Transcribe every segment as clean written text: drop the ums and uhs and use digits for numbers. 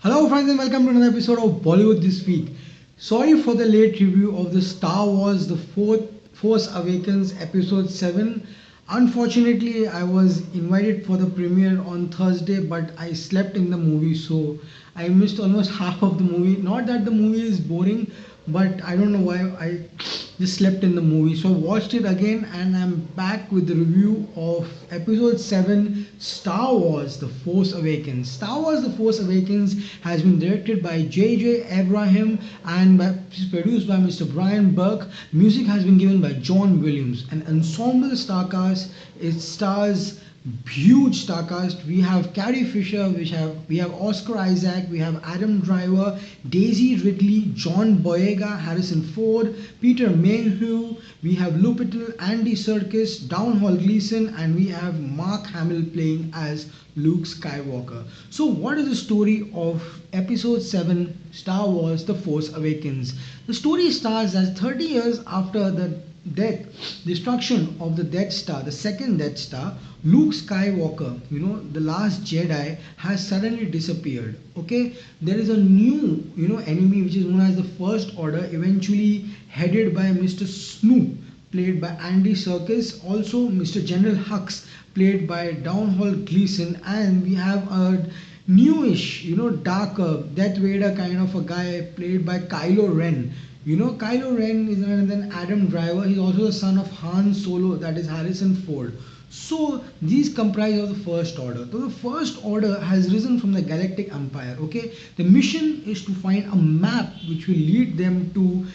Hello, friends, and welcome to another episode of Bollywood This Week. Sorry for the late review of the Star Wars The Fourth Force Awakens Episode 7. Unfortunately, I was invited for the premiere on Thursday, but I slept in the movie, so I missed almost half of the movie. Not that the movie is boring, but I don't know why I just slept in the movie. So I watched it again and I'm back with the review of episode 7 Star Wars The Force Awakens. Star Wars The Force Awakens has been directed by J.J. Abraham and produced by Mr. Brian Burke. Music has been given by John Williams. An ensemble star cast. It stars huge star cast. We have Carrie Fisher, we have Oscar Isaac, we have Adam Driver, Daisy Ridley, John Boyega, Harrison Ford, Peter Mayhew, we have Lupita, Andy Serkis, Downhall Gleeson, and we have Mark Hamill playing as Luke Skywalker. So, what is the story of Episode 7 Star Wars The Force Awakens? The story starts as 30 years after the destruction of the Death Star, the second Death Star, Luke Skywalker, the last Jedi, has suddenly disappeared. Okay, there is a new, enemy which is known as the First Order, eventually headed by Mr. Snoop, played by Andy Serkis, also Mr. General Hux, played by Downhall Gleeson, and we have a newish, darker Darth Vader kind of a guy played by Kylo Ren. Kylo Ren is none other than Adam Driver. He's also the son of Han Solo, that is Harrison Ford. So these comprise of the First Order. So the First Order has risen from the Galactic Empire. Okay, the mission is to find a map which will lead them to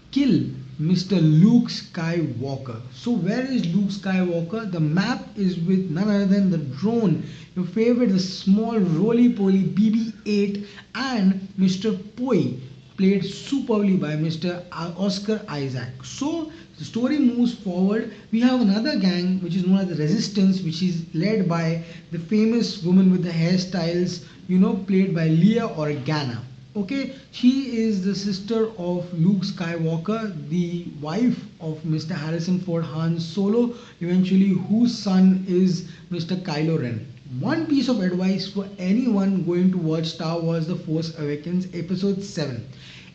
kill Mr. Luke Skywalker. So where is Luke Skywalker? The map is with none other than the drone, your favorite, the small roly-poly BB-8, and Mr. Poi, played superbly by Mr. Oscar Isaac. So the story moves forward. We have another gang which is known as the Resistance, which is led by the famous woman with the hairstyles, played by Leia Organa. Okay, she is the sister of Luke Skywalker, the wife of Mr. Harrison Ford, Han Solo, eventually whose son is Mr. Kylo Ren. One piece of advice for anyone going to watch Star Wars The Force Awakens Episode 7.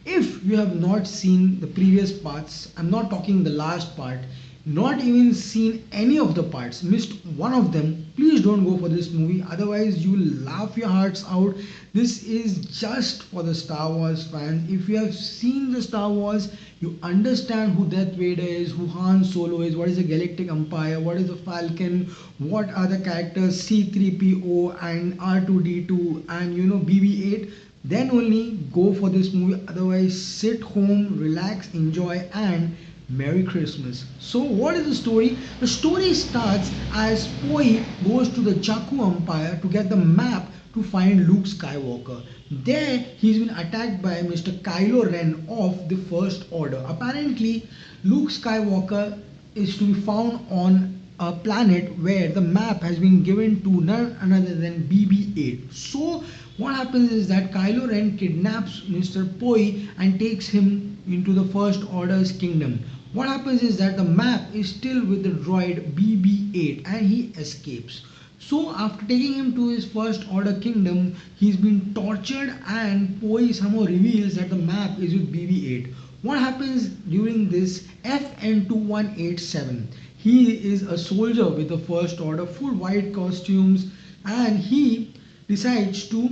If you have not seen the previous parts, I'm not talking the last part, not even seen any of the parts, missed one of them, please don't go for this movie. Otherwise, you will laugh your hearts out. This is just for the Star Wars fans. If you have seen the Star Wars, you understand who Darth Vader is, who Han Solo is, what is the Galactic Empire, what is the Falcon, what are the characters C3PO and R2D2 and BB-8. Then only go for this movie. Otherwise, sit home, relax, enjoy, and Merry Christmas. So, what is the story? The story starts as Poi goes to the Jakku Empire to get the map to find Luke Skywalker. There, he's been attacked by Mr. Kylo Ren of the First Order. Apparently, Luke Skywalker is to be found on a planet where the map has been given to none other than BB-8. So, what happens is that Kylo Ren kidnaps Mr. Poi and takes him into the First Order's kingdom. What happens is that the map is still with the droid BB-8 and he escapes. So after taking him to his First Order kingdom, he's been tortured and Poi somehow reveals that the map is with BB-8. What happens during this FN2187? He is a soldier with the First Order, full white costumes, and he decides to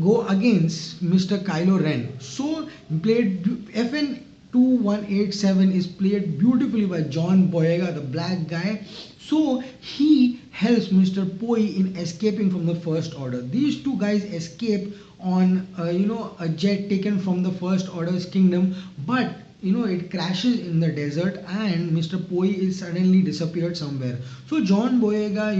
go against Mr. Kylo Ren. So played FN2187 is played beautifully by John Boyega, the black guy. So he helps Mr. Poi in escaping from the First Order. These two guys escape on a jet taken from the First Order's kingdom, but it crashes in the desert and Mr. Poi is suddenly disappeared somewhere. So John Boyega,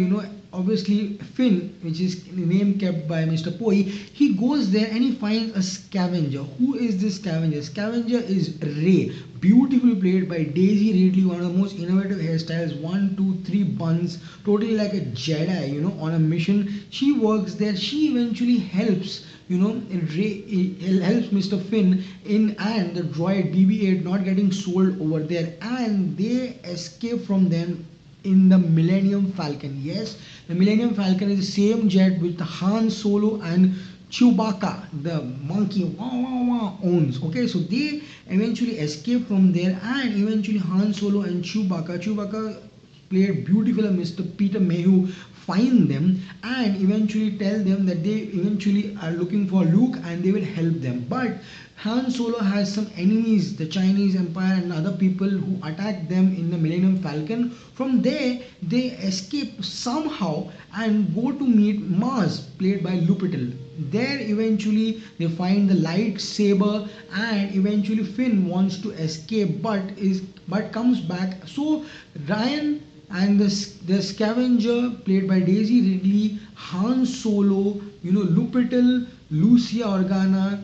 obviously Finn, which is the name kept by Mr. Poi, he goes there and he finds a scavenger. Who is this scavenger? Scavenger is Rey, beautifully played by Daisy Ridley, one of the most innovative hairstyles, 1, 2, 3 buns, totally like a Jedi, on a mission. She works there. She eventually helps it helps Mr. Finn in and the droid BB-8 not getting sold over there, and they escape from them in the Millennium Falcon. Yes, the Millennium Falcon is the same jet with Han Solo and Chewbacca, the monkey, wah, wah, wah, owns. Okay, so they eventually escape from there, and eventually Han Solo and Chewbacca, played beautiful Mr. Peter Mayhew, find them and eventually tell them that they eventually are looking for Luke and they will help them. But Han Solo has some enemies, the Chinese Empire and other people who attack them in the Millennium Falcon. From there, they escape somehow and go to meet Mars, played by Lupital. There, eventually, they find the lightsaber, and eventually Finn wants to escape, but comes back. So Ryan and the scavenger, played by Daisy Ridley, Han Solo, Lupital, Lucia Organa,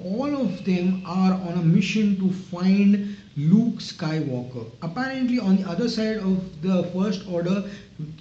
all of them are on a mission to find Luke Skywalker. Apparently, on the other side of the First Order,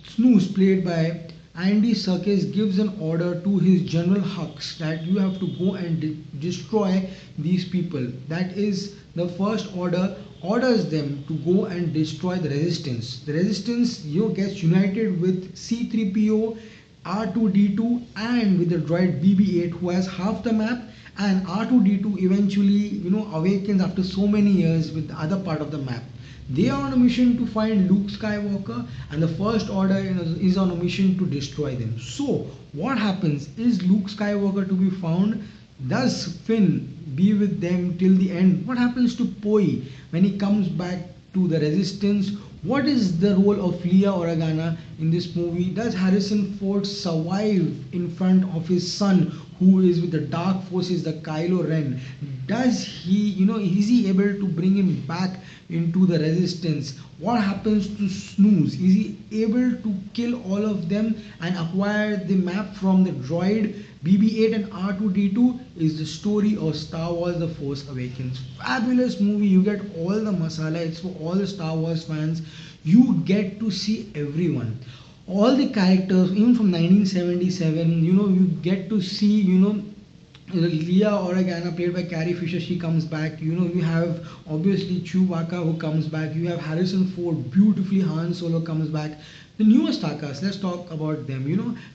Snooze, played by Andy Serkis, gives an order to his General Hux that you have to go and destroy these people. That is, the First Order orders them to go and destroy the Resistance. The Resistance, gets united with C-3PO, R2-D2, and with the droid BB-8, who has half the map, and R2-D2 eventually, awakens after so many years with the other part of the map. They are on a mission to find Luke Skywalker, and the First Order is on a mission to destroy them. So, what happens? Is Luke Skywalker to be found? Does Finn be with them till the end? What happens to Poe when he comes back to the Resistance? What is the role of Leia Organa in this movie? Does Harrison Ford survive in front of his son, who is with the dark forces, the Kylo Ren? Does he, is he able to bring him back into the Resistance? What happens to Snooze? Is he able to kill all of them and acquire the map from the droid BB-8 and R2-D2? Is the story of Star Wars The Force Awakens. Fabulous movie. You get all the masala. It's for all the Star Wars fans. You get to see everyone. All the characters, even from 1977, you get to see, Leia Organa, played by Carrie Fisher, she comes back. You have obviously Chewbacca, who comes back. You have Harrison Ford, beautifully Han Solo comes back. The newest star cast, let's talk about them.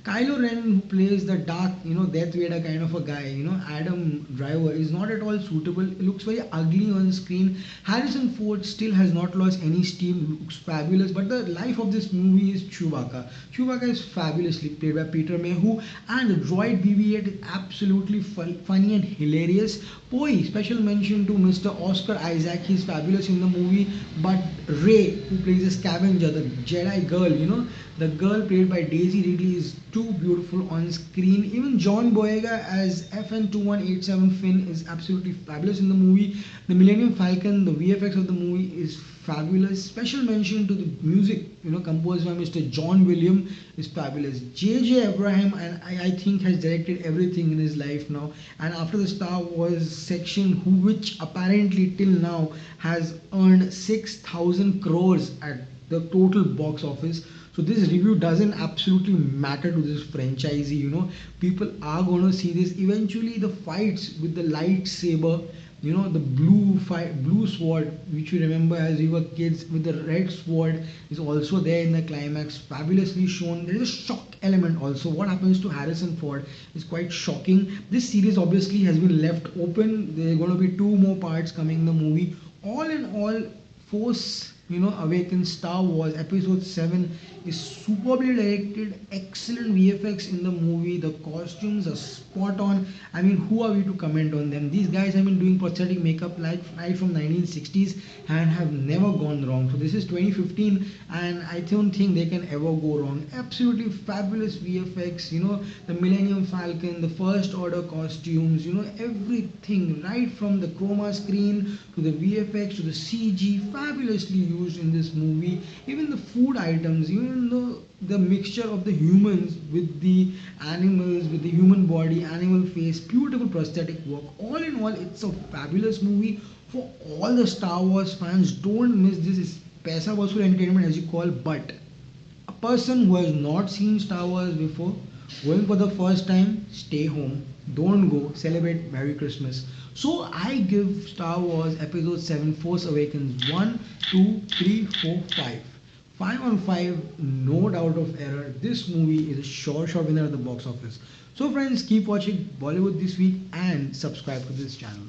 Kylo Ren, who plays the dark, Darth Vader kind of a guy. Adam Driver is not at all suitable. It looks very ugly on screen. Harrison Ford still has not lost any steam, looks fabulous. But the life of this movie is Chewbacca. Chewbacca is fabulously played by Peter Mayhew, and the droid BB-8 is absolutely funny and hilarious. Poe, special mention to Mr. Oscar Isaac. He's fabulous in the movie. But Rey, who plays a scavenger, the Jedi girl, the girl played by Daisy Ridley, is too beautiful on screen. Even John Boyega as FN2187 Finn is absolutely fabulous in the movie. The Millennium Falcon, the VFX of the movie is fabulous. Special mention to the music, composed by Mr. John Williams, is fabulous. J.J. Abraham, and I think, has directed everything in his life now. And after the Star Wars section, which apparently till now has earned 6,000 crores at the total box office. So this review doesn't absolutely matter to this franchisee. People are going to see this. Eventually, the fights with the lightsaber, the blue sword, which you remember as we were kids, with the red sword, is also there in the climax, fabulously shown. There is a shock element also. What happens to Harrison Ford is quite shocking. This series obviously has been left open. There are going to be 2 more parts coming in the movie. All in all, Force Awakens Star Wars Episode 7 is superbly directed, excellent VFX in the movie, the costumes are spot on. I mean, who are we to comment on them? These guys have been doing prosthetic makeup right from 1960s and have never gone wrong. So this is 2015 and I don't think they can ever go wrong. Absolutely fabulous VFX, the Millennium Falcon, the First Order costumes, everything, right from the chroma screen to the VFX to the CG, fabulously used in this movie. Even the food items, even the mixture of the humans with the animals, with the human body, animal face, beautiful prosthetic work. All in all, it's a fabulous movie for all the Star Wars fans. Don't miss this. It's paisa vasool entertainment, as you call. But a person who has not seen Star Wars before, going for the first time, stay home. Don't go. Celebrate Merry Christmas. So I give Star Wars Episode 7 Force Awakens 1, 2, 3, 4, 5. 5 on 5, no doubt of error. This movie is a sure winner at the box office. So friends, keep watching Bollywood this week and subscribe to this channel.